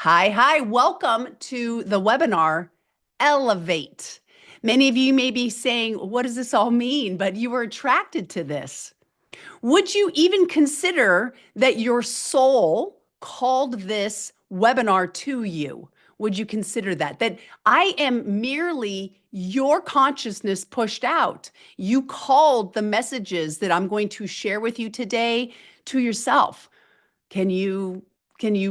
Hi. Welcome to the webinar, Elevate. Many of you may be saying, what does this all mean? But you were attracted to this. Would you even consider that your soul called this webinar to you? Would you consider that? That I am merely your consciousness pushed out. You called the messages that I'm going to share with you today to yourself. Can you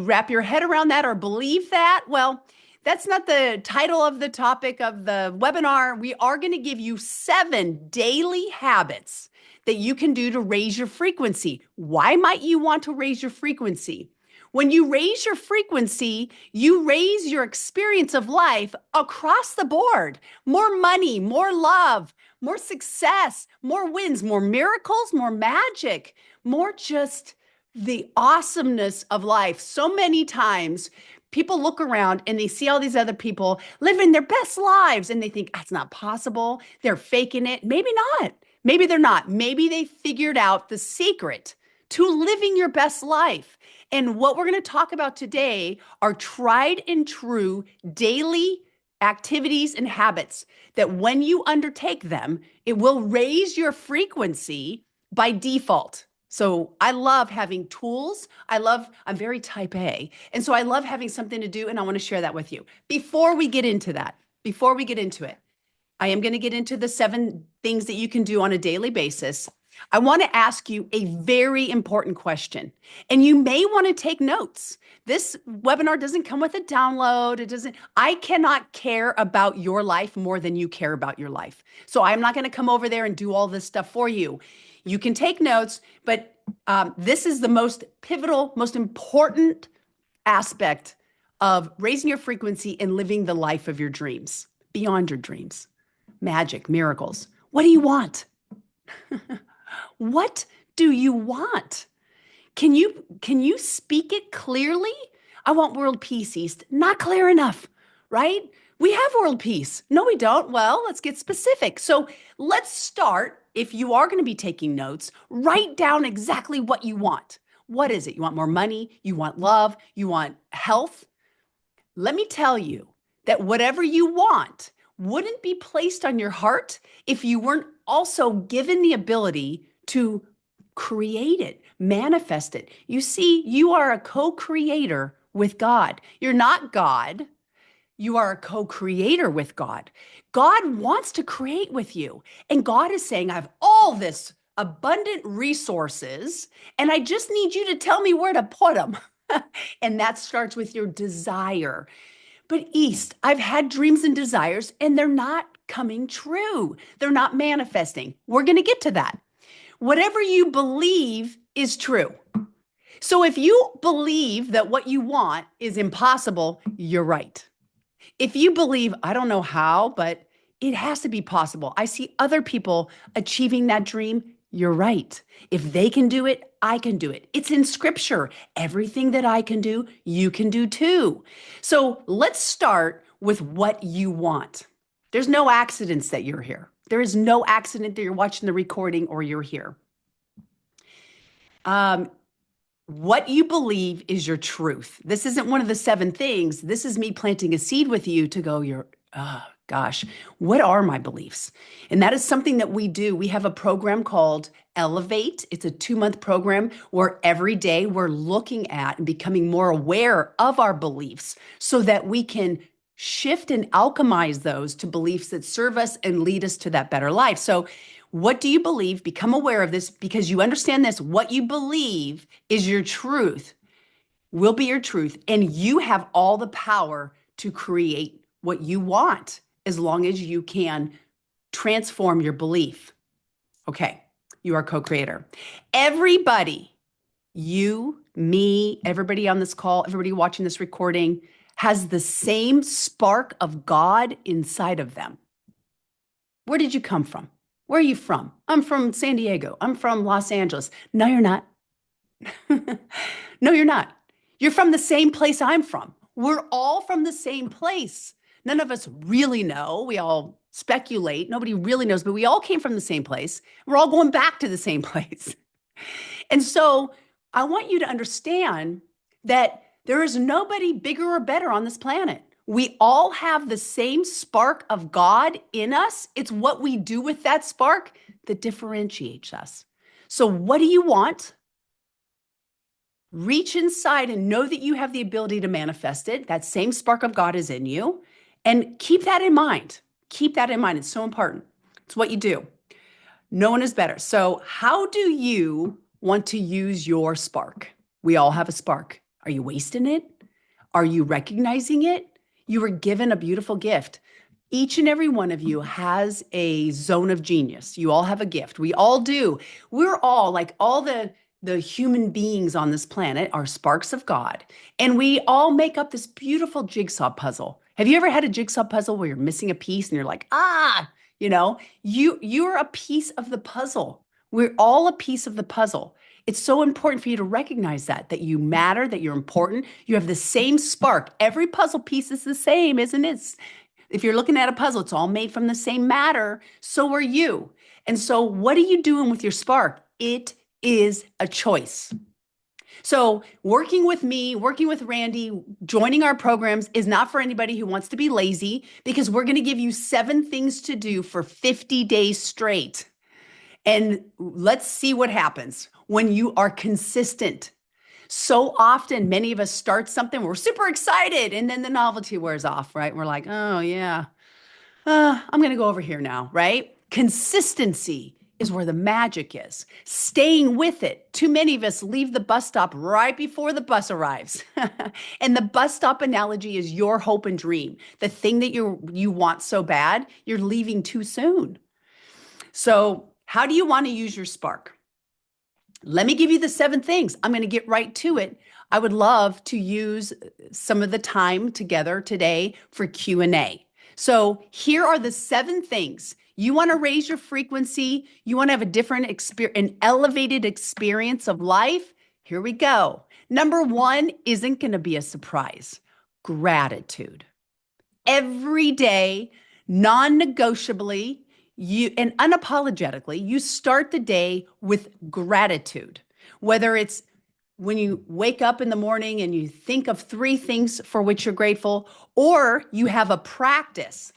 wrap your head around that or believe that? Well, that's not the title of the topic of the webinar. We are going to give you 7 daily habits that you can do to raise your frequency. Why might you want to raise your frequency? When you raise your frequency, you raise your experience of life across the board. More money, more love, more success, more wins, more miracles, more magic, more just the awesomeness of life. So many times people look around and they see all these other people living their best lives and they think that's not possible. They're faking it. Maybe not. Maybe they're not. Maybe they figured out the secret to living your best life. And what we're going to talk about today are tried and true daily activities and habits that when you undertake them, it will raise your frequency by default. So I love having tools. I'm very type A. And so I love having something to do, and I want to share that with you. Before we get into it, I am going to get into the 7 things that you can do on a daily basis. I want to ask you a very important question, and you may want to take notes. This webinar doesn't come with a download. I cannot care about your life more than you care about your life. So I'm not going to come over there and do all this stuff for you. You can take notes, but this is the most pivotal, most important aspect of raising your frequency and living the life of your dreams, beyond your dreams. Magic, miracles. What do you want? What do you want? Can you speak it clearly? I want world peace, East. Not clear enough, right? We have world peace. No, we don't. Well, let's get specific. So let's start. If you are going to be taking notes, write down exactly what you want. What is it? You want more money? You want love? You want health? Let me tell you that whatever you want wouldn't be placed on your heart if you weren't also given the ability to create it, manifest it. You see, you are a co-creator with God. You're not God. You are a co-creator with God. God wants to create with you. And God is saying, I have all this abundant resources, and I just need you to tell me where to put them. And that starts with your desire. But East, I've had dreams and desires, and they're not coming true. They're not manifesting. We're going to get to that. Whatever you believe is true. So if you believe that what you want is impossible, you're right. If you believe, I don't know how, but it has to be possible. I see other people achieving that dream. You're right. If they can do it, I can do it. It's in scripture. Everything that I can do, you can do too. So let's start with what you want. There's no accidents that you're here. There is no accident that you're watching the recording or you're here. What you believe is your truth. This isn't one of the 7 things. This is me planting a seed with you to go, oh gosh, what are my beliefs? And that is something that we do. We have a program called Elevate. It's a 2-month program where every day we're looking at and becoming more aware of our beliefs so that we can shift and alchemize those to beliefs that serve us and lead us to that better life. So what do you believe? Become aware of this because you understand this. What you believe is your truth, will be your truth. And you have all the power to create what you want as long as you can transform your belief. Okay, you are co-creator. Everybody, you, me, everybody on this call, everybody watching this recording has the same spark of God inside of them. Where did you come from? Where are you from? I'm from San Diego. I'm from Los Angeles. No, you're not. No, you're not. You're from the same place I'm from. We're all from the same place. None of us really know. We all speculate. Nobody really knows, but we all came from the same place. We're all going back to the same place. And so I want you to understand that There is nobody bigger or better on this planet. We all have the same spark of God in us. It's what we do with that spark that differentiates us. So, what do you want? Reach inside and know that you have the ability to manifest it. That same spark of God is in you. And keep that in mind. Keep that in mind. It's so important. It's what you do. No one is better. So, how do you want to use your spark? We all have a spark. Are you wasting it? Are you recognizing it? You were given a beautiful gift. Each and every one of you has a zone of genius. You all have a gift. We all do. We're all like all the human beings on this planet are sparks of God. And we all make up this beautiful jigsaw puzzle. Have you ever had a jigsaw puzzle where you're missing a piece and you're like, you're a piece of the puzzle. We're all a piece of the puzzle. It's so important for you to recognize that you matter, that you're important. You have the same spark. Every puzzle piece is the same, isn't it? If you're looking at a puzzle, it's all made from the same matter. So are you. And so what are you doing with your spark? It is a choice. So working with me, working with Randy, joining our programs is not for anybody who wants to be lazy, because we're going to give you 7 things to do for 50 days straight. And let's see what happens when you are consistent. So often, many of us start something, we're super excited, and then the novelty wears off, right? We're like, oh yeah, I'm going to go over here now, right? Consistency is where the magic is. Staying with it. Too many of us leave the bus stop right before the bus arrives. And the bus stop analogy is your hope and dream. The thing that you want so bad, you're leaving too soon. So how do you want to use your spark? Let me give you the 7 things. I'm going to get right to it. I would love to use some of the time together today for Q&A. So here are the 7 things. You want to raise your frequency. You want to have a different experience, an elevated experience of life. Here we go. Number 1 isn't going to be a surprise. Gratitude. Every day, non-negotiably, and unapologetically, you start the day with gratitude. Whether it's when you wake up in the morning and you think of 3 things for which you're grateful, or you have a practice.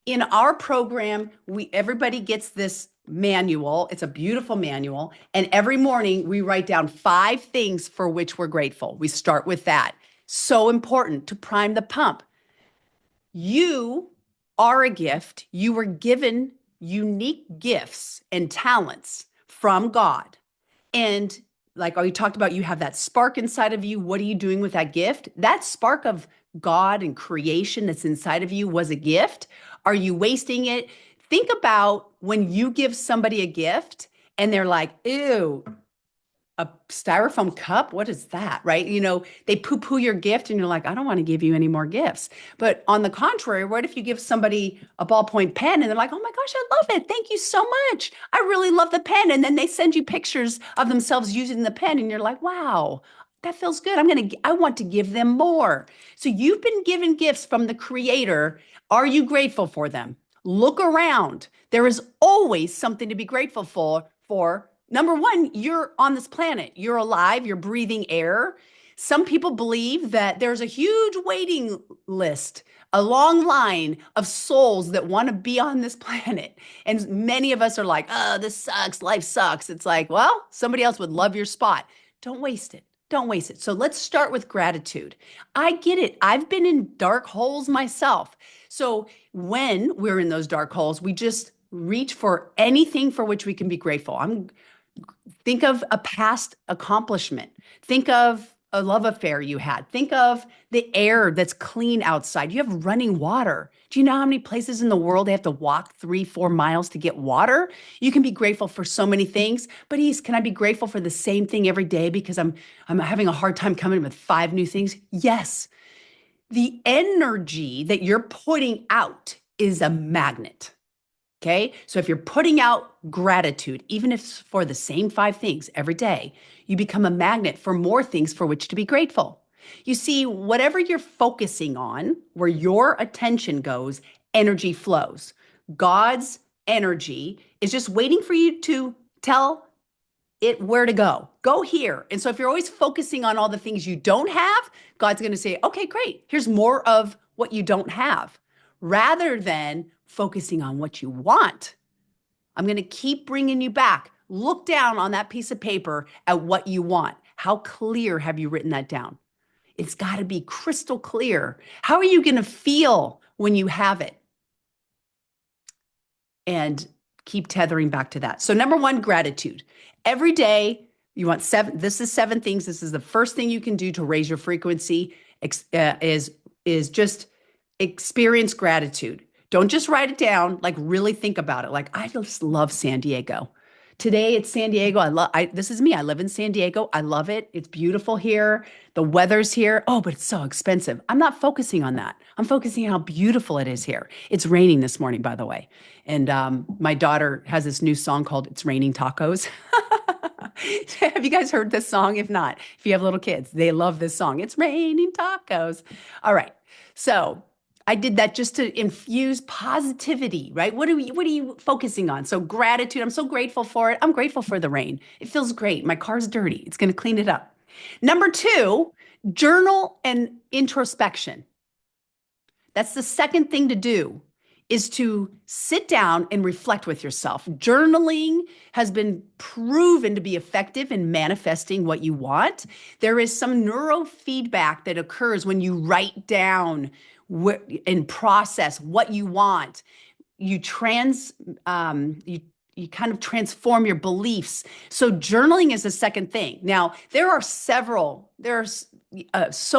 In our program, everybody gets this manual. It's a beautiful manual. And every morning we write down 5 things for which we're grateful. We start with that. So important to prime the pump. You are a gift. You were given unique gifts and talents from God. And like we talked about, you have that spark inside of you. What are you doing with that gift? That spark of God and creation that's inside of you was a gift. Are you wasting it? Think about when you give somebody a gift and they're like, ew, a styrofoam cup? What is that? Right? They poo-poo your gift and you're like, I don't want to give you any more gifts. But on the contrary, what if you give somebody a ballpoint pen and they're like, oh my gosh, I love it. Thank you so much. I really love the pen. And then they send you pictures of themselves using the pen and you're like, wow, that feels good. I want to give them more. So you've been given gifts from the Creator. Are you grateful for them? Look around. There is always something to be grateful for. Number 1, you're on this planet. You're alive. You're breathing air. Some people believe that there's a huge waiting list, a long line of souls that want to be on this planet. And many of us are like, oh, this sucks. Life sucks. It's like, well, somebody else would love your spot. Don't waste it. Don't waste it. So let's start with gratitude. I get it. I've been in dark holes myself. So when we're in those dark holes, we just reach for anything for which we can be grateful. Think of a past accomplishment. Think of a love affair you had. Think of the air that's clean outside. You have running water. Do you know how many places in the world they have to walk 3-4 miles to get water? You can be grateful for so many things, but can I be grateful for the same thing every day because I'm having a hard time coming up with 5 new things? Yes. The energy that you're putting out is a magnet. Okay. So if you're putting out gratitude, even if it's for the same 5 things every day, you become a magnet for more things for which to be grateful. You see, whatever you're focusing on, where your attention goes, energy flows. God's energy is just waiting for you to tell where to go. Go here. And so if you're always focusing on all the things you don't have, God's going to say, okay, great. Here's more of what you don't have, rather than focusing on what you want. I'm going to keep bringing you back. Look down on that piece of paper at what you want. How clear have you written that down? It's got to be crystal clear. How are you going to feel when you have it? And keep tethering back to that. So number one, gratitude. Every day you want seven. This is 7 things. This is the first thing you can do to raise your frequency is just experience gratitude. Don't just write it down, like really think about it. Like, I just love San Diego. Today it's San Diego. This is me. I live in San Diego. I love it. It's beautiful here. The weather's here. Oh, but it's so expensive. I'm not focusing on that. I'm focusing on how beautiful it is here. It's raining this morning, by the way. And my daughter has this new song called It's Raining Tacos. Have you guys heard this song? If not, if you have little kids, they love this song. It's raining tacos. All right. So I did that just to infuse positivity, right? What are you focusing on? So gratitude. I'm so grateful for it. I'm grateful for the rain. It feels great. My car's dirty. It's going to clean it up. Number 2, journal and introspection. That's the second thing to do, is to sit down and reflect with yourself. Journaling has been proven to be effective in manifesting what you want. There is some neurofeedback that occurs when you write down and process what you want. You kind of transform your beliefs. So journaling is the second thing. Now, there are so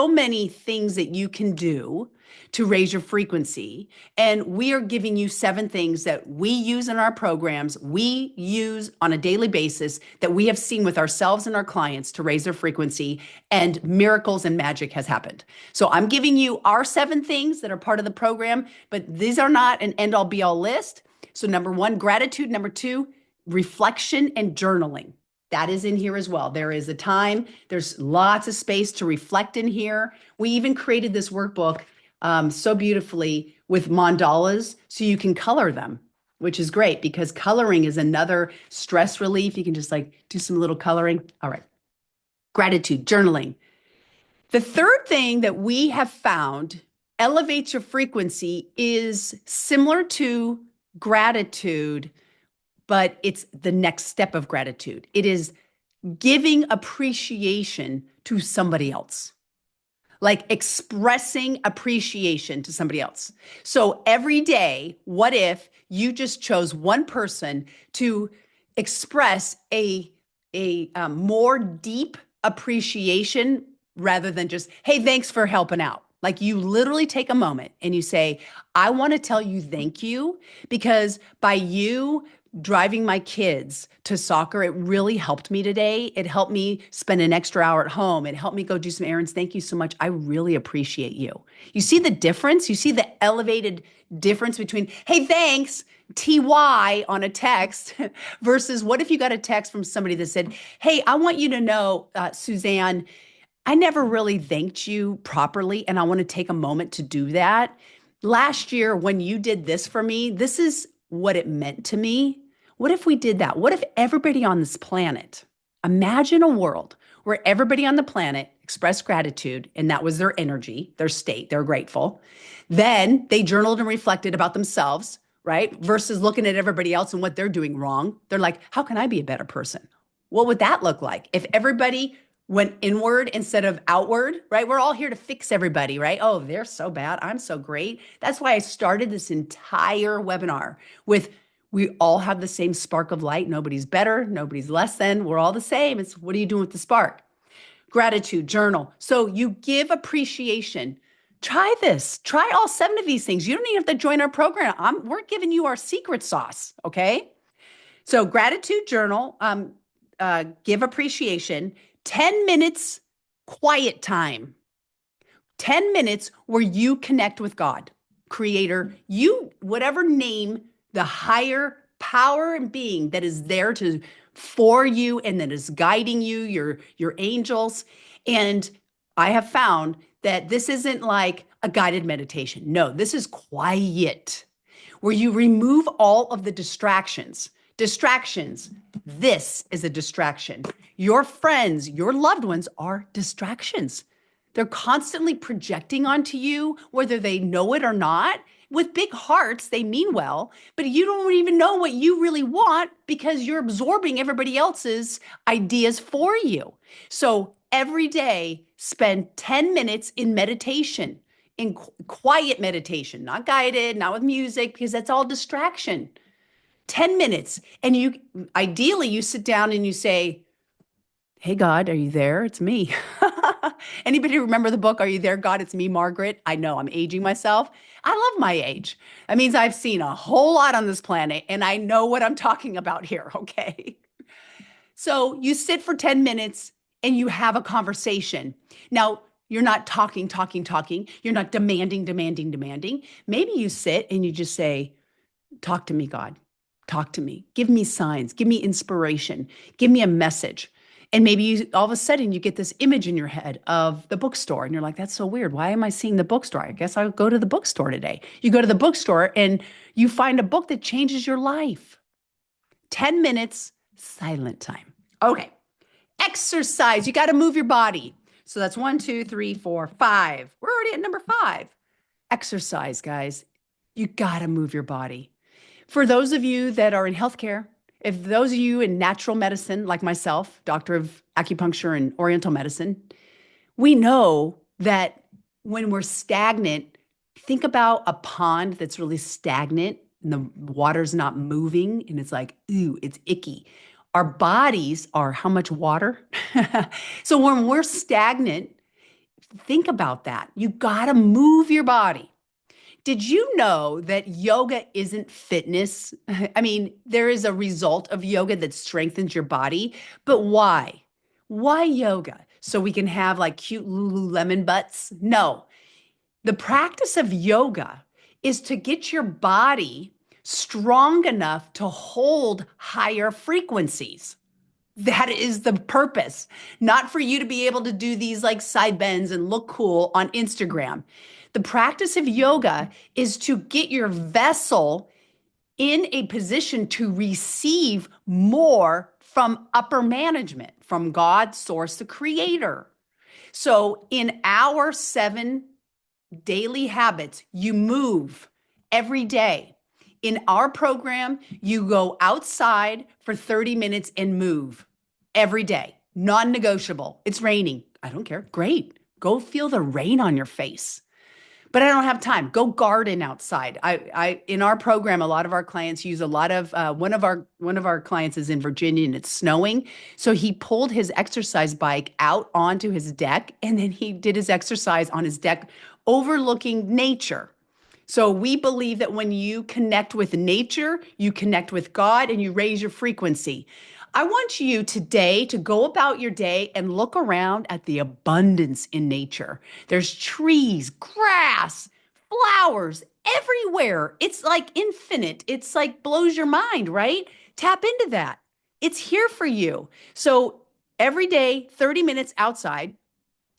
many things that you can do to raise your frequency. And we are giving you 7 things that we use in our programs, we use on a daily basis, that we have seen with ourselves and our clients to raise their frequency, and miracles and magic has happened. So I'm giving you our 7 things that are part of the program, but these are not an end-all be-all list. So number 1, gratitude. Number 2, reflection and journaling. That is in here as well. There is a time, there's lots of space to reflect in here. We even created this workbook so beautifully with mandalas so you can color them, which is great because coloring is another stress relief. You can just like do some little coloring. All right. Gratitude, journaling. The third thing that we have found elevates your frequency is similar to gratitude, but it's the next step of gratitude. It is giving appreciation to somebody else. Like expressing appreciation to somebody else. So every day, what if you just chose one person to express a more deep appreciation rather than just, hey, thanks for helping out. Like you literally take a moment and you say, I want to tell you thank you because by you driving my kids to soccer, it really helped me today. It helped me spend an extra hour at home. It helped me go do some errands. Thank you so much. I really appreciate you. You see the difference? You see the elevated difference between, hey, thanks, TY on a text versus what if you got a text from somebody that said, hey, I want you to know, Suzanne, I never really thanked you properly, and I want to take a moment to do that. Last year, when you did this for me, this is what it meant to me. What if we did that? What if everybody on this planet, imagine a world where everybody on the planet expressed gratitude, and that was their energy, their state, they're grateful. Then they journaled and reflected about themselves, right? Versus looking at everybody else and what they're doing wrong. They're like, how can I be a better person? What would that look like if everybody went inward instead of outward, right? We're all here to fix everybody, right? Oh, they're so bad. I'm so great. That's why I started this entire webinar with, we all have the same spark of light. Nobody's better. Nobody's less than. We're all the same. It's what are you doing with the spark? Gratitude, journal. So you give appreciation. Try this. Try all 7 of these things. You don't even have to join our program. We're giving you our secret sauce, okay? So gratitude, journal, give appreciation, 10 minutes quiet time, 10 minutes where you connect with God, creator, you, whatever name, the higher power and being that is there for you and that is guiding you, your angels. And I have found that this isn't like a guided meditation. No, this is quiet, where you remove all of the distractions. Distractions. This is a distraction. Your friends, your loved ones are distractions. They're constantly projecting onto you, whether they know it or not. With big hearts, they mean well, but you don't even know what you really want because you're absorbing everybody else's ideas for you. So every day, spend 10 minutes in meditation, in quiet meditation, not guided, not with music, because that's all distraction. 10 minutes. And you ideally you sit down and you say, "Hey God, are you there? It's me." Anybody remember the book, Are You There, God? It's me, Margaret. I know I'm aging myself. I love my age. That means I've seen a whole lot on this planet and I know what I'm talking about here, okay? So you sit for 10 minutes and you have a conversation. Now, you're not talking, talking, talking. You're not demanding, demanding, demanding. Maybe you sit and you just say, "Talk to me, God. Talk to me. Give me signs. Give me inspiration. Give me a message." And maybe you, all of a sudden you get this image in your head of the bookstore and you're like, "That's so weird. Why am I seeing the bookstore? I guess I'll go to the bookstore today." You go to the bookstore and you find a book that changes your life. 10 minutes, silent time. Okay. Exercise. You got to move your body. So that's 1, 2, 3, 4, 5. We're already at number 5. Exercise, guys. You got to move your body. For those of you that are in healthcare, if those of you in natural medicine, like myself, doctor of acupuncture and oriental medicine, we know that when we're stagnant, think about a pond that's really stagnant and the water's not moving and it's like, ooh, it's icky. Our bodies are how much water? So when we're stagnant, think about that. You got to move your body. Did you know that yoga isn't fitness? I mean, there is a result of yoga that strengthens your body, but why? Why yoga? So we can have like cute Lululemon butts? No. The practice of yoga is to get your body strong enough to hold higher frequencies. That is the purpose, not for you to be able to do these like side bends and look cool on Instagram. The practice of yoga is to get your vessel in a position to receive more from upper management, from God, source, the creator. So in our 7 daily habits, you move every day. In our program, you go outside for 30 minutes and move every day, non-negotiable. It's raining. I don't care. Great. Go feel the rain on your face. But I don't have time. Go garden outside. I in our program, a lot of our clients use a lot of one of our clients is in Virginia and it's snowing, so he pulled his exercise bike out onto his deck and then he did his exercise on his deck, overlooking nature. So we believe that when you connect with nature, you connect with God and you raise your frequency. I want you today to go about your day and look around at the abundance in nature. There's trees, grass, flowers everywhere. It's like infinite. It's like blows your mind, right? Tap into that. It's here for you. So every day, 30 minutes outside.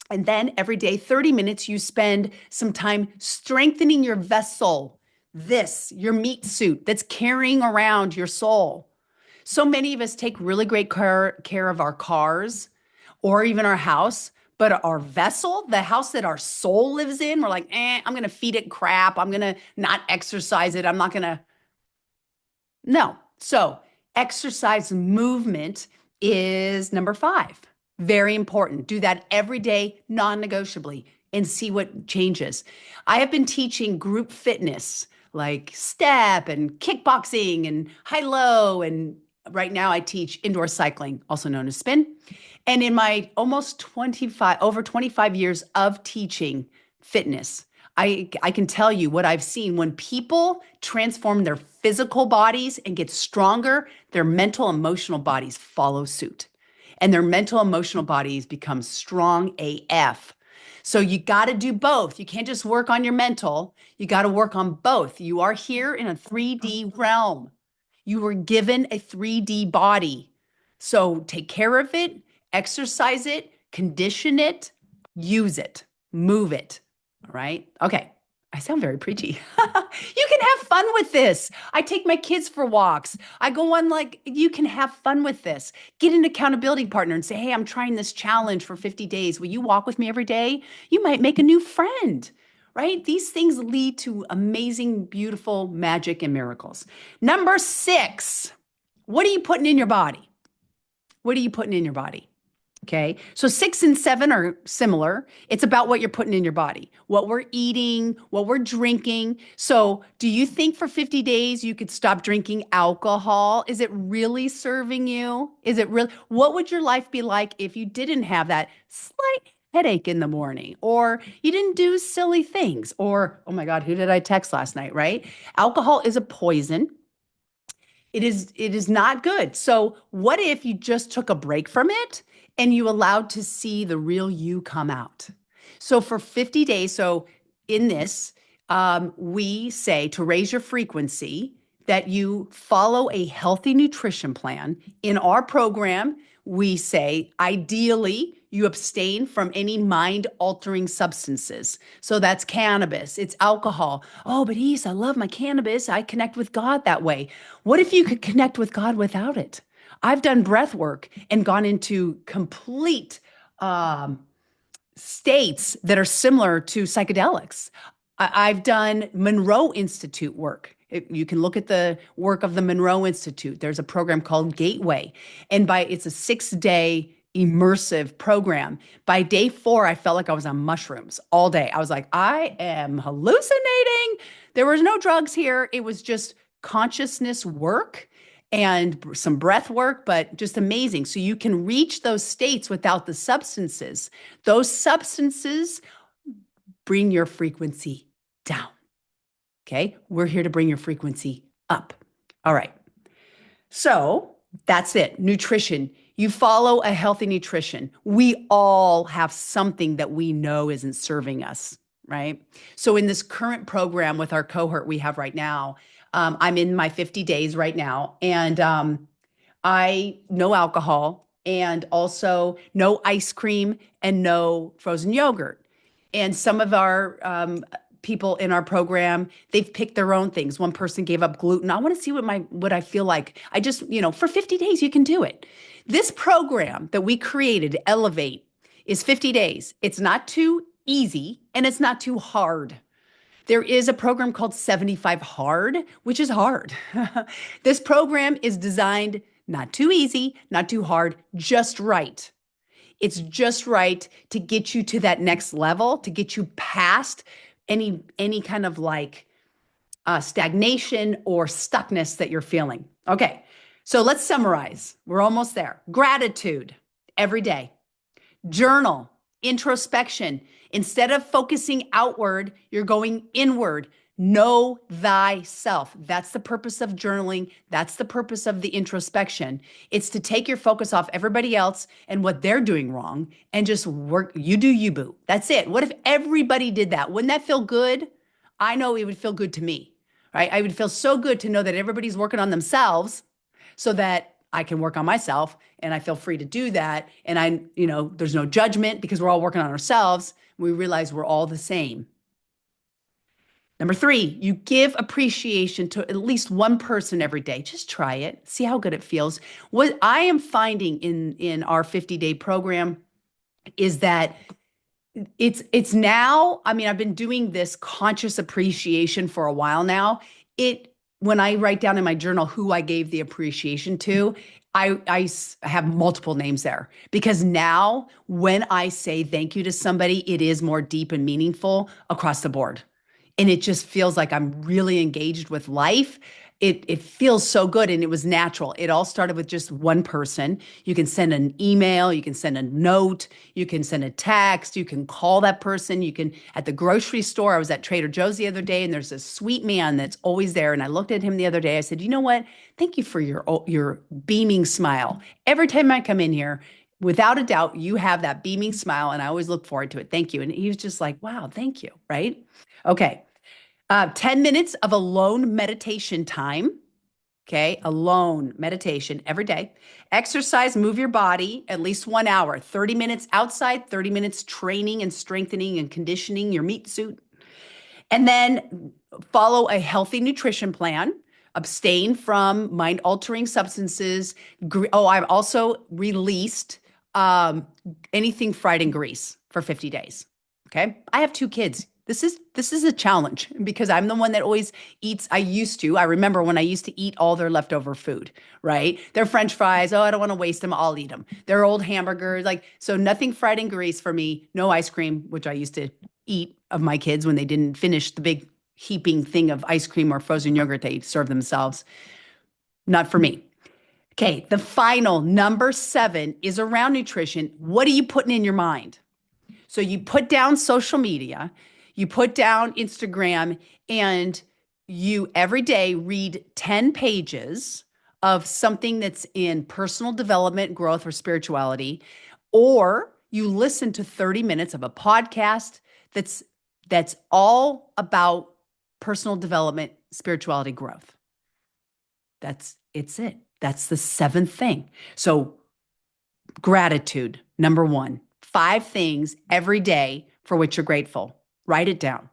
And then every day, 30 minutes, you spend some time strengthening your vessel, this, your meat suit that's carrying around your soul. So many of us take really great care of our cars or even our house, but our vessel, the house that our soul lives in, we're like, I'm going to feed it crap. I'm going to not exercise it. I'm not going to. No. So exercise movement is number 5. Very important. Do that every day, non-negotiably, and see what changes. I have been teaching group fitness like step and kickboxing and high-low. And right now I teach indoor cycling, also known as spin. And in my over 25 years of teaching fitness, I can tell you what I've seen. When people transform their physical bodies and get stronger, their mental, emotional bodies follow suit. And their mental, emotional bodies become strong AF. So you got to do both. You can't just work on your mental. You got to work on both. You are here in a 3D realm. You were given a 3D body. So take care of it, exercise it, condition it, use it, move it. All right. Okay. I sound very preachy. You can have fun with this. I take my kids for walks. I go on like, you can have fun with this. Get an accountability partner and say, hey, I'm trying this challenge for 50 days. Will you walk with me every day? You might make a new friend, right? These things lead to amazing, beautiful magic and miracles. Number six, what are you putting in your body? What are you putting in your body? Okay. So six and seven are similar. It's about what you're putting in your body, what we're eating, what we're drinking. So do you think for 50 days you could stop drinking alcohol? Is it really serving you? Is it real? What would your life be like if you didn't have that slight headache in the morning, or you didn't do silly things, or, oh my God, who did I text last night, right? Alcohol is a poison. It is not good. So what if you just took a break from it and you allowed to see the real you come out? So for 50 days, so in this, we say to raise your frequency that you follow a healthy nutrition plan. In our program, we say ideally you abstain from any mind altering substances. So that's cannabis, it's alcohol. Oh, but Eve, I love my cannabis. I connect with God that way. What if you could connect with God without it? I've done breath work and gone into complete states that are similar to psychedelics. I've done Monroe Institute work. You can look at the work of the Monroe Institute. There's a program called Gateway, and it's a 6-day immersive program. By day 4, I felt like I was on mushrooms all day. I was like, I am hallucinating. There was no drugs here. It was just consciousness work and some breath work, but just amazing. So you can reach those states without the substances. Those substances bring your frequency down. Okay. We're here to bring your frequency up. All right. So that's it. Nutrition. You follow a healthy nutrition. We all have something that we know isn't serving us, right? So in this current program with our cohort we have right now, I'm in my 50 days right now, and I no alcohol and also no ice cream and no frozen yogurt. And some of our people in our program, they've picked their own things. One person gave up gluten. I want to see what I feel like. I just, for 50 days you can do it. This program that we created, Elevate, is 50 days. It's not too easy and it's not too hard. There is a program called 75 Hard, which is hard. This program is designed not too easy, not too hard, just right. It's just right to get you to that next level, to get you past any kind of like stagnation or stuckness that you're feeling. Okay, so let's summarize. We're almost there. Gratitude every day. Journal, introspection. Instead of focusing outward, you're going inward. Know thyself. That's the purpose of journaling. That's the purpose of the introspection. It's to take your focus off everybody else and what they're doing wrong and just work. You do you, boo. That's it. What if everybody did that? Wouldn't that feel good? I know it would feel good to me, right? I would feel so good to know that everybody's working on themselves so that I can work on myself and I feel free to do that. And there's no judgment because we're all working on ourselves. We realize we're all the same. Number 3, you give appreciation to at least one person every day. Just try it. See how good it feels. What I am finding in our 50-day program is that it's now, I've been doing this conscious appreciation for a while now. When I write down in my journal who I gave the appreciation to, I have multiple names there, because now when I say thank you to somebody, it is more deep and meaningful across the board. And it just feels like I'm really engaged with life. It feels so good, and it was natural. It all started with just one person. You can send an email, you can send a note, you can send a text, you can call that person. You can, at the grocery store, I was at Trader Joe's the other day, and there's this sweet man that's always there. And I looked at him the other day. I said, you know what? Thank you for your beaming smile. Every time I come in here, without a doubt, you have that beaming smile, and I always look forward to it. Thank you. And he was just like, wow, thank you, right? Okay. 10 minutes of alone meditation time. Okay. Alone meditation every day. Exercise, move your body at least 1 hour, 30 minutes outside, 30 minutes training and strengthening and conditioning your meat suit. And then follow a healthy nutrition plan, abstain from mind altering substances. Oh, I've also released um, anything fried in grease for 50 days. Okay. I have two kids. This is a challenge because I'm the one that always eats. I remember when I used to eat all their leftover food, right? Their French fries. Oh, I don't want to waste them. I'll eat them. Their old hamburgers, like, so nothing fried in grease for me. No ice cream, which I used to eat of my kids when they didn't finish the big heaping thing of ice cream or frozen yogurt they serve themselves. Not for me. Okay, the final number 7 is around nutrition. What are you putting in your mind? So you put down social media, you put down Instagram, and you every day read 10 pages of something that's in personal development, growth, or spirituality, or you listen to 30 minutes of a podcast that's all about personal development, spirituality, growth. It's it. That's the 7th thing. So gratitude, number 1. 5 things every day for which you're grateful. Write it down.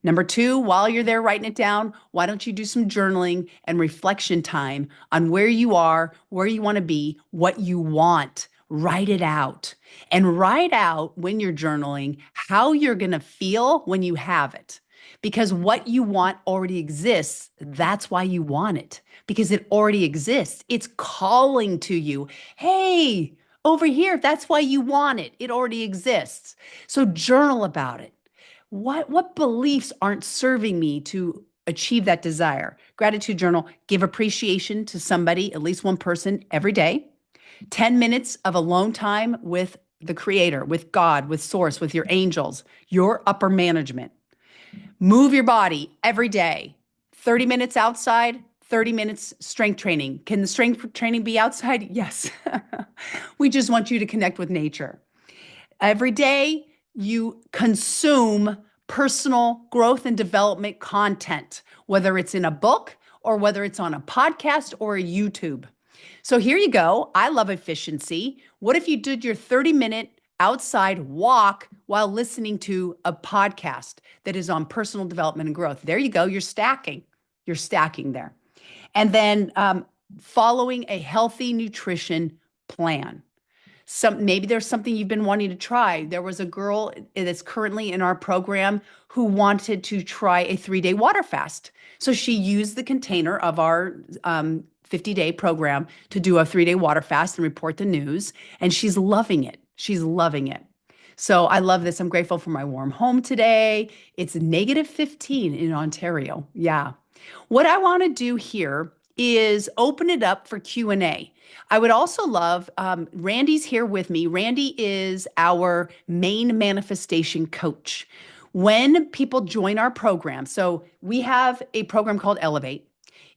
Number 2, while you're there writing it down, why don't you do some journaling and reflection time on where you are, where you want to be, what you want. Write it out. And write out when you're journaling how you're going to feel when you have it. Because what you want already exists. That's why you want it, because it already exists. It's calling to you. Hey, over here, that's why you want it. It already exists. So journal about it. What beliefs aren't serving me to achieve that desire? Gratitude journal, give appreciation to somebody, at least one person every day. 10 minutes of alone time with the creator, with God, with source, with your angels, your upper management. Move your body every day. 30 minutes outside, 30 minutes strength training. Can the strength training be outside? Yes. We just want you to connect with nature. Every day, you consume personal growth and development content, whether it's in a book or whether it's on a podcast or a YouTube. So here you go. I love efficiency. What if you did your 30-minute outside walk while listening to a podcast that is on personal development and growth? There you go. You're stacking. You're stacking there. And then following a healthy nutrition plan. Maybe there's something you've been wanting to try. There was a girl that's currently in our program who wanted to try a 3-day water fast. So she used the container of our 50-day program to do a 3-day water fast and report the news. And she's loving it. She's loving it. So I love this. I'm grateful for my warm home today. It's -15 in Ontario. Yeah. What I want to do here is open it up for Q&A. I would also love, Randy's here with me. Randy is our main manifestation coach. When people join our program, so we have a program called Elevate.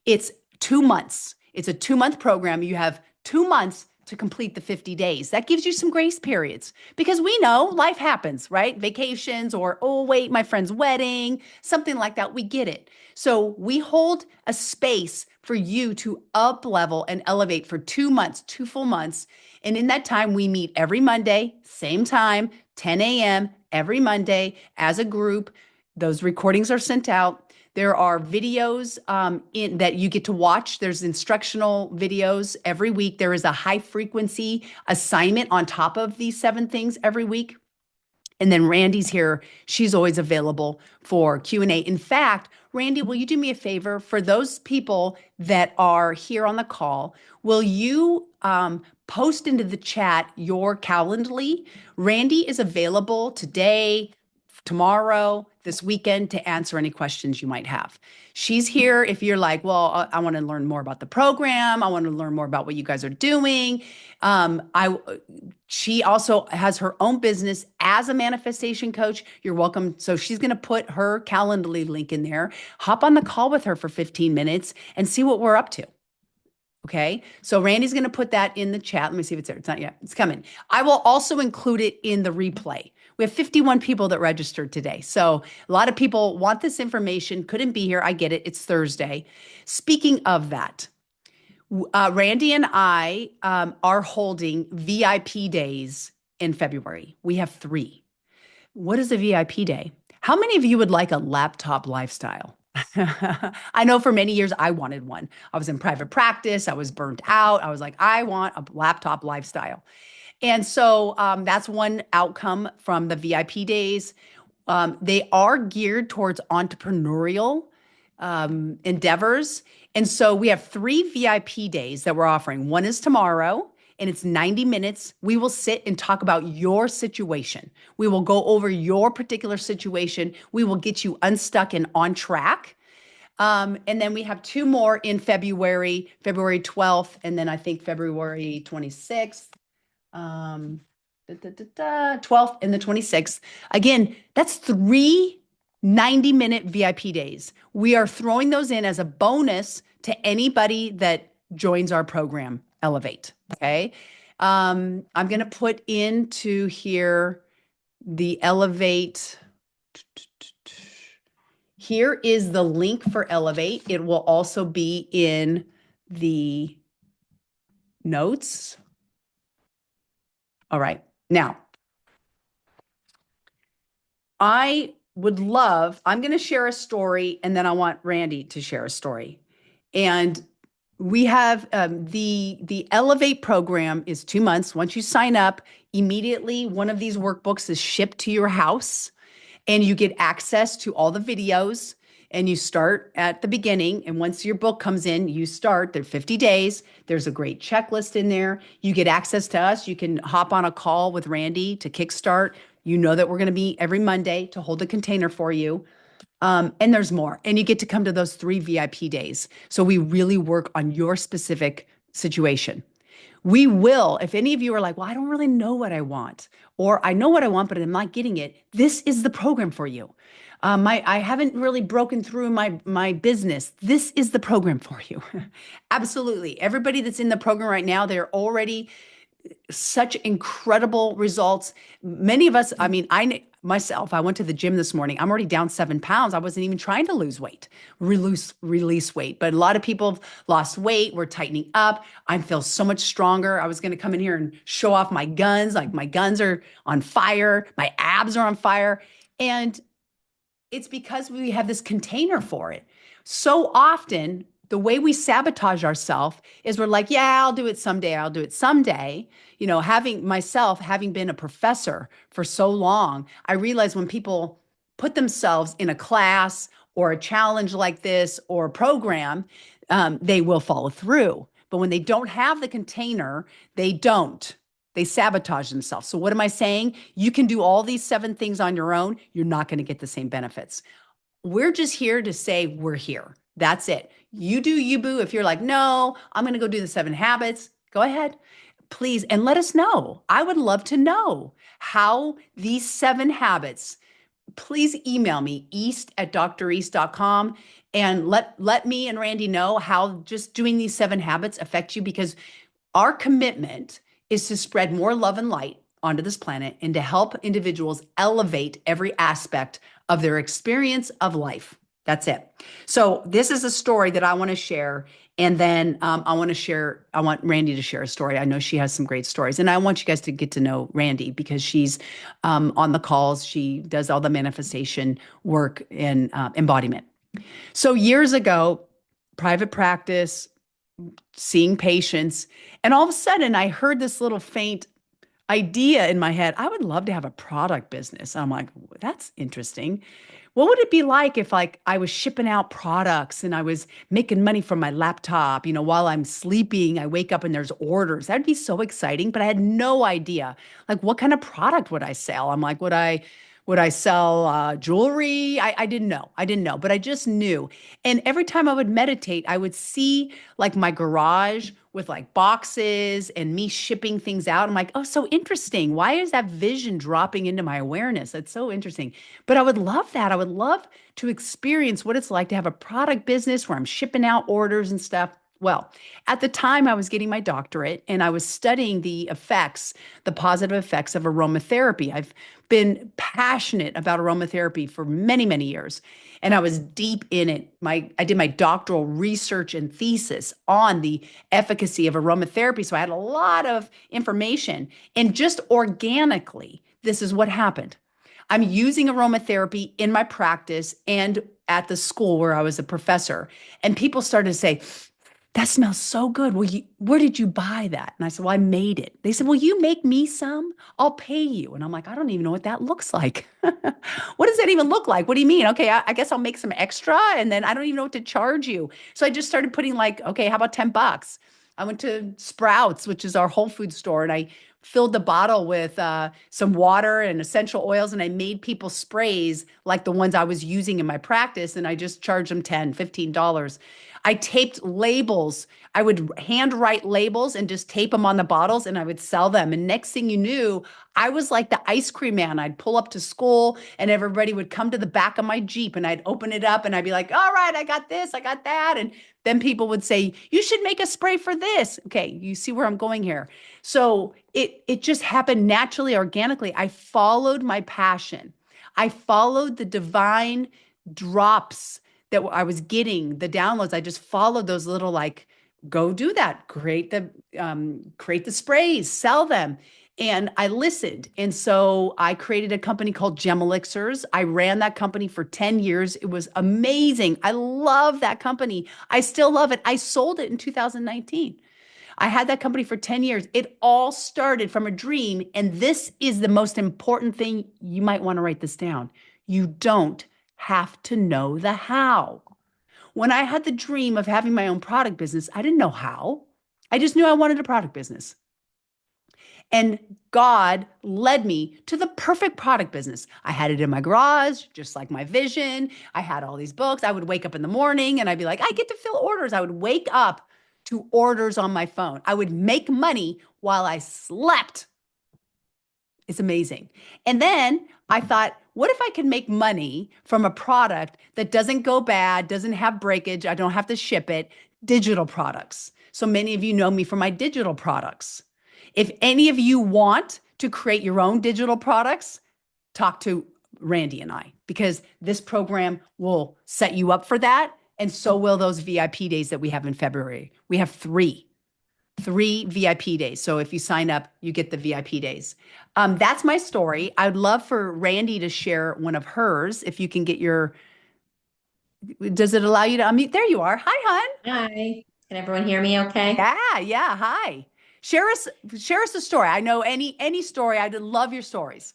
It's 2 months. It's a 2-month program. You have 2 months to complete the 50 days. That gives you some grace periods because we know life happens, right? Vacations or, oh, wait, my friend's wedding, something like that. We get it. So we hold a space for you to up level and elevate for 2 months, 2 full months. And in that time, we meet every Monday, same time, 10 a.m. every Monday as a group. Those recordings are sent out. There are videos in that you get to watch. There's instructional videos every week. There is a high frequency assignment on top of these 7 things every week. And then Randy's here. She's always available for Q&A. In fact, Randy, will you do me a favor? For those people that are here on the call, will you post into the chat your Calendly? Randy is available today, tomorrow, this weekend to answer any questions you might have. She's here if you're like, well, I want to learn more about the program. I want to learn more about what you guys are doing. She also has her own business as a manifestation coach. You're welcome. So she's going to put her Calendly link in there. Hop on the call with her for 15 minutes and see what we're up to. Okay, so Randy's going to put that in the chat. Let me see if it's there. It's not yet. It's coming. I will also include it in the replay. We have 51 people that registered today. So a lot of people want this information, couldn't be here. I get it. It's Thursday. Speaking of that, Randy and I are holding VIP days in February. We have 3. What is a VIP day? How many of you would like a laptop lifestyle? I know for many years I wanted one. I was in private practice. I was burnt out. I was like, I want a laptop lifestyle. And so that's one outcome from the VIP days. They are geared towards entrepreneurial endeavors. And so we have three VIP days that we're offering. One is tomorrow, and it's 90 minutes. We will sit and talk about your situation. We will go over your particular situation. We will get you unstuck and on track. And then we have two more in February, February 12th, and then I think February 26th. 12th and the 26th. Again, that's three 90-minute VIP days. We are throwing those in as a bonus to anybody that joins our program, Elevate. Okay. I'm going to put into here the Elevate. Here is the link for Elevate. It will also be in the notes. All right. Now, I'm going to share a story, and then I want Randy to share a story. And we have the Elevate program is 2 months. Once you sign up, immediately one of these workbooks is shipped to your house, and you get access to all the videos. And you start at the beginning. And once your book comes in, you start. They're 50 days. There's a great checklist in there. You get access to us. You can hop on a call with Randy to kickstart. You know that we're going to be every Monday to hold a container for you. And there's more. And you get to come to those 3 VIP days. So we really work on your specific situation. We will, if any of you are like, well, I don't really know what I want, or I know what I want, but I'm not getting it. This is the program for you. I haven't really broken through my business. This is the program for you. Absolutely. Everybody that's in the program right now, they're already such incredible results. Many of us, I mean, myself, I went to the gym this morning. I'm already down 7 pounds. I wasn't even trying to lose weight, release weight. But a lot of people have lost weight. We're tightening up. I feel so much stronger. I was going to come in here and show off my guns. Like my guns are on fire. My abs are on fire. And it's because we have this container for it. So often, the way we sabotage ourselves is we're like, yeah, I'll do it someday. I'll do it someday. You know, having been a professor for so long, I realize when people put themselves in a class or a challenge like this or a program, they will follow through. But when they don't have the container, they don't. They sabotage themselves. So what am I saying? You can do all these 7 things on your own. You're not going to get the same benefits. We're just here to say we're here. That's it. You do you, boo. If you're like, no, I'm going to go do the 7 habits, go ahead, please. And let us know. I would love to know how these 7 habits, please email me, east@dreast.com, and let me and Randy know how just doing these 7 habits affect you, because our commitment is to spread more love and light onto this planet and to help individuals elevate every aspect of their experience of life. That's it. So this is a story that I want to share. And then I want Randy to share a story. I know she has some great stories. And I want you guys to get to know Randy, because she's on the calls. She does all the manifestation work and embodiment. So years ago, private practice, seeing patients, and all of a sudden I heard this little faint idea in my head. I would love to have a product business. I'm like, that's interesting. What would it be like if I was shipping out products and I was making money from my laptop, while I'm sleeping, I wake up and there's orders. That'd be so exciting, but I had no idea. Like, what kind of product would I sell? I'm like, would I sell jewelry? I didn't know. I didn't know, but I just knew. And every time I would meditate, I would see like my garage with like boxes and me shipping things out. I'm like, oh, so interesting. Why is that vision dropping into my awareness? That's so interesting. But I would love that. I would love to experience what it's like to have a product business where I'm shipping out orders and stuff. Well, at the time I was getting my doctorate and I was studying the positive effects of aromatherapy. I've been passionate about aromatherapy for many, many years, and I was deep in it. I did my doctoral research and thesis on the efficacy of aromatherapy, so I had a lot of information. And just organically, this is what happened. I'm using aromatherapy in my practice and at the school where I was a professor. And people started to say, that smells so good. Well, where did you buy that? And I said, well, I made it. They said, will you make me some? I'll pay you. And I'm like, I don't even know what that looks like. What does that even look like? What do you mean? Okay, I guess I'll make some extra and then I don't even know what to charge you. So I just started putting like, okay, how about 10 bucks? I went to Sprouts, which is our Whole Food store, and I filled the bottle with some water and essential oils, and I made people sprays like the ones I was using in my practice, and I just charged them $10, $15. I taped labels. I would handwrite labels and just tape them on the bottles, and I would sell them. And next thing you knew, I was like the ice cream man. I'd pull up to school and everybody would come to the back of my Jeep and I'd open it up and I'd be like, all right, I got this, I got that. And then people would say, you should make a spray for this. Okay, you see where I'm going here. So it just happened naturally, organically. I followed my passion. I followed the divine drops that I was getting, the downloads. I just followed those little like, go do that, create the sprays, sell them. And I listened. And so I created a company called Gem Elixirs. I ran that company for 10 years. It was amazing. I love that company. I still love it. I sold it in 2019. I had that company for 10 years. It all started from a dream. And this is the most important thing. You might want to write this down. You don't have to know the how. When I had the dream of having my own product business, I didn't know how. I just knew I wanted a product business. And God led me to the perfect product business. I had it in my garage, just like my vision. I had all these books. I would wake up in the morning and I'd be like, I get to fill orders. I would wake up to orders on my phone. I would make money while I slept. It's amazing. And then I thought, what if I could make money from a product that doesn't go bad, doesn't have breakage, I don't have to ship it, digital products. So many of you know me for my digital products. If any of you want to create your own digital products, talk to Randy and I, because this program will set you up for that. And so will those VIP days that we have in February. We have three VIP days. So if you sign up, you get the VIP days. That's my story. I'd love for Randy to share one of hers. If you can get does it allow you to unmute? There you are. Hi, hon. Hi. Can everyone hear me okay? Yeah, yeah. Hi. Share us a story. I know any story. I'd love your stories.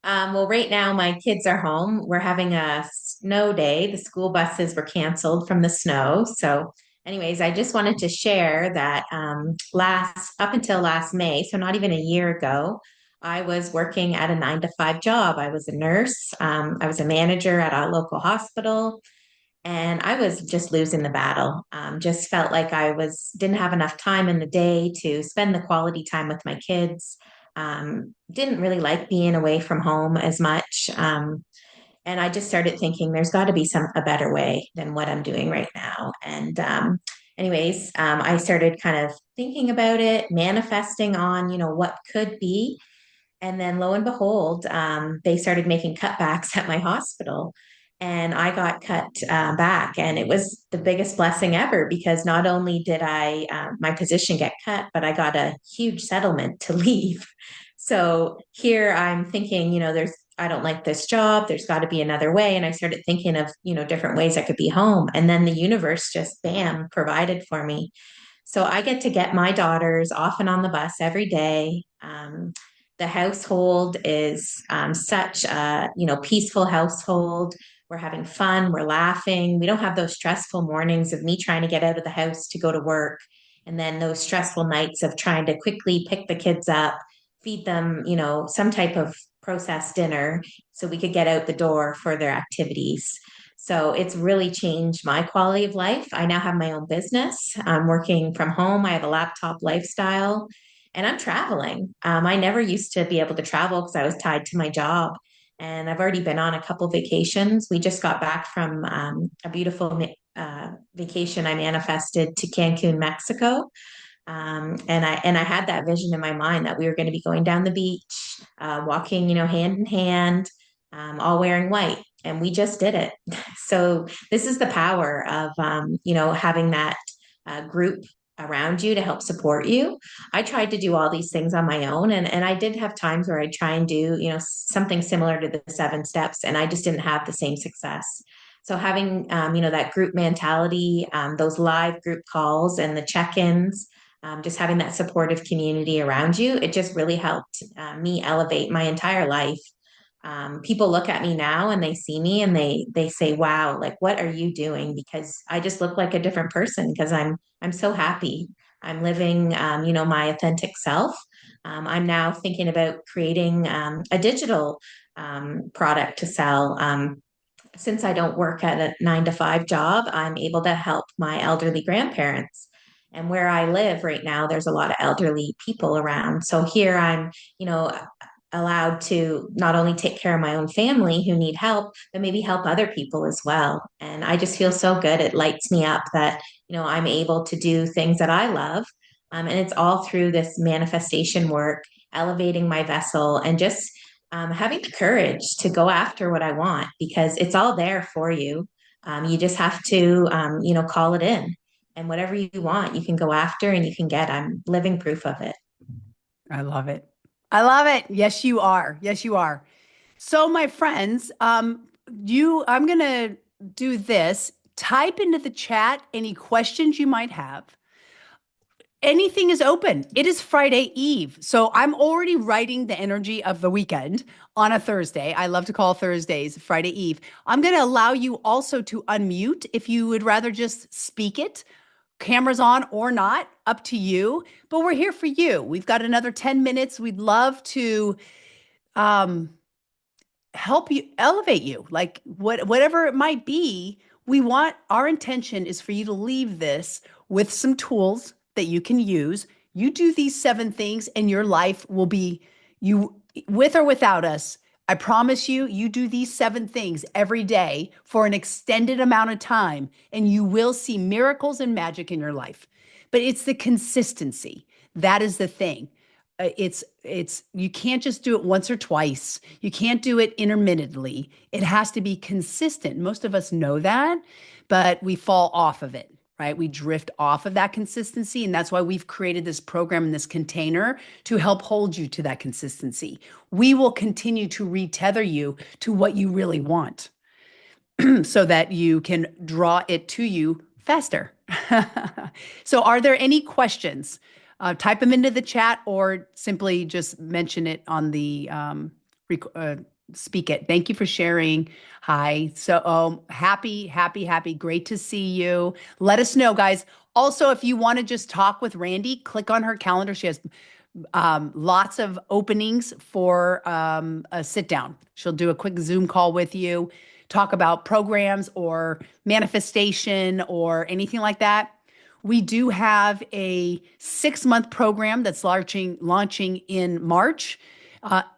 Well, right now my kids are home. We're having a snow day. The school buses were canceled from the snow. So, anyways, I just wanted to share that up until last May, so not even a year ago, I was working at a 9 to 5 job. I was a nurse. I was a manager at a local hospital. And I was just losing the battle. Just felt like I didn't have enough time in the day to spend the quality time with my kids. Didn't really like being away from home as much. And I just started thinking there's got to be a better way than what I'm doing right now. And I started kind of thinking about it, manifesting on, what could be. And then lo and behold, they started making cutbacks at my hospital. And I got cut back. And it was the biggest blessing ever because not only did my position get cut, but I got a huge settlement to leave. So here I'm thinking, I don't like this job. There's got to be another way. And I started thinking of, different ways I could be home. And then the universe just, bam, provided for me. So I get to get my daughters off and on the bus every day. The household is such a peaceful household. We're having fun. We're laughing. We don't have those stressful mornings of me trying to get out of the house to go to work, and then those stressful nights of trying to quickly pick the kids up, feed them, some type of processed dinner so we could get out the door for their activities. So it's really changed my quality of life. I now have my own business. I'm working from home. I have a laptop lifestyle and I'm traveling. I never used to be able to travel because I was tied to my job. And I've already been on a couple vacations. We just got back from a beautiful vacation I manifested to Cancun, Mexico. And I had that vision in my mind that we were going to be going down the beach, walking, hand in hand, all wearing white, and we just did it. So this is the power of having that group around you to help support you. I tried to do all these things on my own, and I did have times where I try and do, something similar to the 7 steps, and I just didn't have the same success. So having, that group mentality, those live group calls and the check-ins, just having that supportive community around you, it just really helped me elevate my entire life. People look at me now and they see me and they say, "Wow, like what are you doing?" Because I just look like a different person because I'm so happy. I'm living, my authentic self. I'm now thinking about creating a digital product to sell. Since I don't work at a 9 to 5 job, I'm able to help my elderly grandparents. And where I live right now, there's a lot of elderly people around. So here I'm, you know, allowed to not only take care of my own family who need help, but maybe help other people as well. And I just feel so good. It lights me up that, I'm able to do things that I love. And it's all through this manifestation work, elevating my vessel, and just having the courage to go after what I want because it's all there for you. You just have to, call it in. And whatever you want, you can go after and you can get. I'm living proof of it. I love it. I love it. Yes, you are. Yes, you are. So, my friends, I'm gonna do this. Type into the chat any questions you might have. Anything is open. It is Friday Eve. So I'm already writing the energy of the weekend on a Thursday. I love to call Thursdays Friday Eve. I'm going to allow you also to unmute if you would rather just speak it, cameras on or not, up to you. But we're here for you. We've got another 10 minutes. We'd love to um, help you elevate you, like whatever it might be. Our intention is for you to leave this with some tools that you can use. You do these 7 things and your life will be you with or without us. I promise you, you do these 7 things every day for an extended amount of time, and you will see miracles and magic in your life. But it's the consistency. That is the thing. It's you can't just do it once or twice. You can't do it intermittently. It has to be consistent. Most of us know that, but we fall off of it, right? We drift off of that consistency. And that's why we've created this program and this container to help hold you to that consistency. We will continue to retether you to what you really want so that you can draw it to you faster. So, are there any questions? Type them into the chat or simply just mention it on the speak it. Thank you for sharing. Hi. So, happy, happy, happy. Great to see you. Let us know, guys. Also, if you want to just talk with Randy, click on her calendar. She has lots of openings for a sit down. She'll do a quick Zoom call with you, talk about programs or manifestation or anything like that. We do have a 6-month program that's launching in March.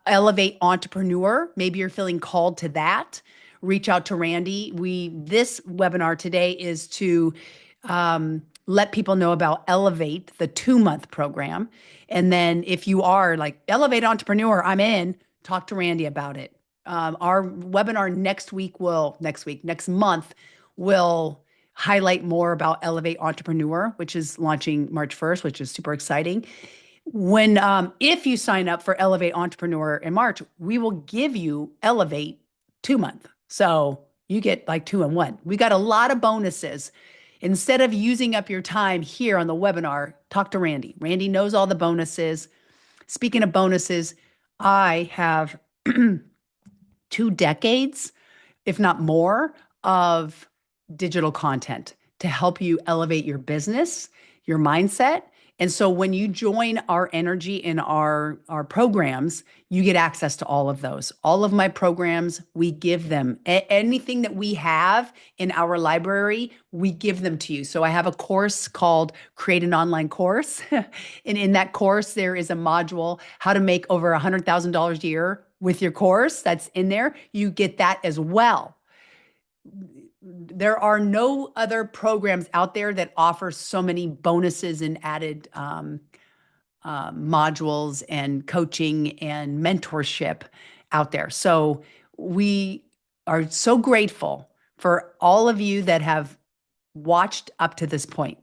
Elevate Entrepreneur. Maybe you're feeling called to that. Reach out to Randy. This webinar today is to let people know about Elevate, the 2-month program. And then if you are like Elevate Entrepreneur, I'm in, talk to Randy about it. Our webinar next month will highlight more about Elevate Entrepreneur, which is launching March 1st, which is super exciting. If you sign up for Elevate Entrepreneur in March, we will give you Elevate 2-month. So you get like 2 in 1. We got a lot of bonuses. Instead of using up your time here on the webinar, talk to Randy. Randy knows all the bonuses. Speaking of bonuses, I have 2 decades, if not more, of digital content to help you elevate your business, your mindset. And so when you join our energy in our programs, you get access to all of those. All of my programs, we give them. Anything that we have in our library, we give them to you. So I have a course called Create an Online Course. And in that course, there is a module, how to make over $100,000 a year with your course. That's in there. You get that as well. There are no other programs out there that offer so many bonuses and added modules and coaching and mentorship out there. So we are so grateful for all of you that have watched up to this point.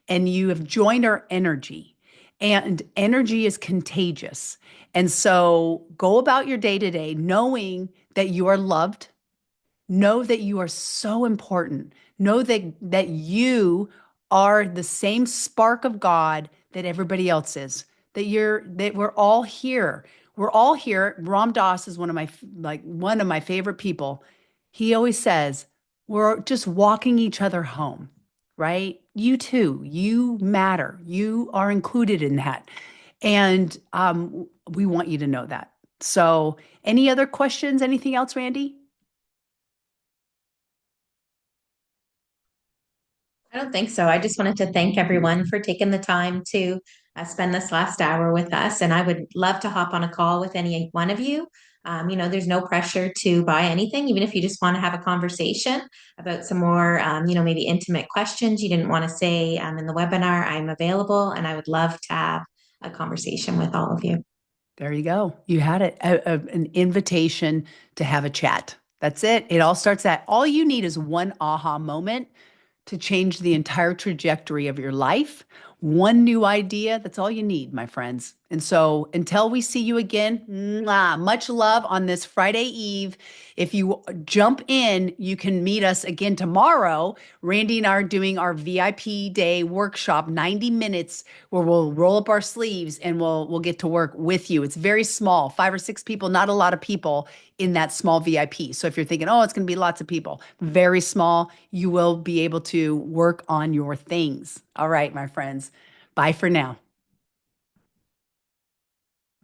and you have joined our energy. And energy is contagious. And so go about your day to day knowing that you are loved. Know that you are so important. Know that you are the same spark of God that everybody else is. That we're all here. We're all here. Ram Dass is one of my favorite people. He always says, we're just walking each other home, right? You too. You matter. You are included in that. And we want you to know that. So, any other questions? Anything else, Randy? I don't think so. I just wanted to thank everyone for taking the time to spend this last hour with us. And I would love to hop on a call with any one of you. There's no pressure to buy anything, even if you just want to have a conversation about some more, maybe intimate questions you didn't want to say in the webinar. I'm available and I would love to have a conversation with all of you. There you go. You had it. An invitation to have a chat. That's it. It all starts at all you need is one aha moment to change the entire trajectory of your life. One new idea, that's all you need, my friends. And so until we see you again, much love on this Friday Eve. If you jump in, you can meet us again tomorrow. Randy and I are doing our VIP day workshop, 90 minutes, where we'll roll up our sleeves and we'll get to work with you. It's very small, 5 or 6 people, not a lot of people in that small VIP. So if you're thinking, oh, it's going to be lots of people, very small, you will be able to work on your things. All right, my friends. Bye for now.